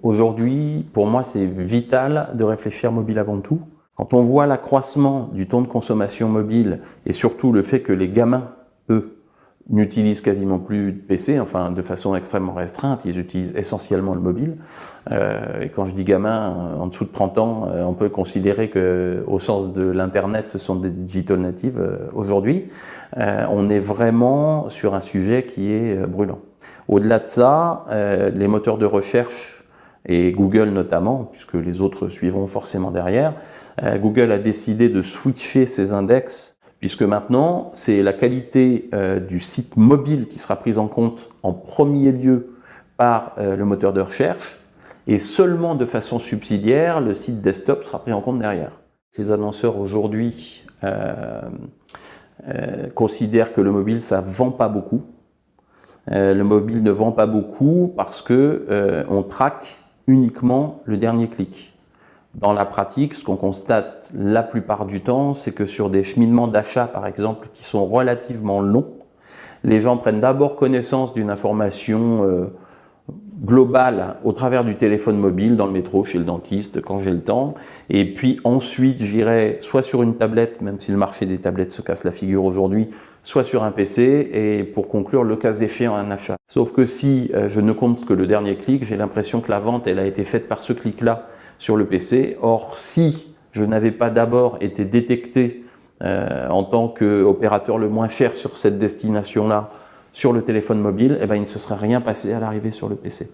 Aujourd'hui, pour moi, c'est vital de réfléchir mobile avant tout. Quand on voit l'accroissement du temps de consommation mobile et surtout le fait que les gamins, eux, n'utilisent quasiment plus de PC, enfin de façon extrêmement restreinte, ils utilisent essentiellement le mobile. Et quand je dis gamin, en dessous de 30 ans, on peut considérer qu'au sens de l'Internet, ce sont des digital natives aujourd'hui. On est vraiment sur un sujet qui est brûlant. Au-delà de ça, les moteurs de recherche, et Google notamment, puisque les autres suivront forcément derrière, Google a décidé de switcher ses index, puisque maintenant, c'est la qualité du site mobile qui sera prise en compte en premier lieu par le moteur de recherche, et seulement de façon subsidiaire, le site desktop sera pris en compte derrière. Les annonceurs aujourd'hui considèrent que le mobile, ça ne vend pas beaucoup. Le mobile ne vend pas beaucoup parce que on traque uniquement le dernier clic. Dans la pratique, ce qu'on constate la plupart du temps, c'est que sur des cheminements d'achat, par exemple, qui sont relativement longs, les gens prennent d'abord connaissance d'une information globale au travers du téléphone mobile, dans le métro, chez le dentiste, quand j'ai le temps, et puis ensuite, j'irai soit sur une tablette, même si le marché des tablettes se casse la figure aujourd'hui, soit sur un PC, et pour conclure, le cas échéant, un achat. Sauf que si je ne compte que le dernier clic, j'ai l'impression que la vente, elle a été faite par ce clic-là sur le PC. Or, si je n'avais pas d'abord été détecté en tant qu'opérateur le moins cher sur cette destination-là, sur le téléphone mobile, eh ben, il ne se serait rien passé à l'arrivée sur le PC.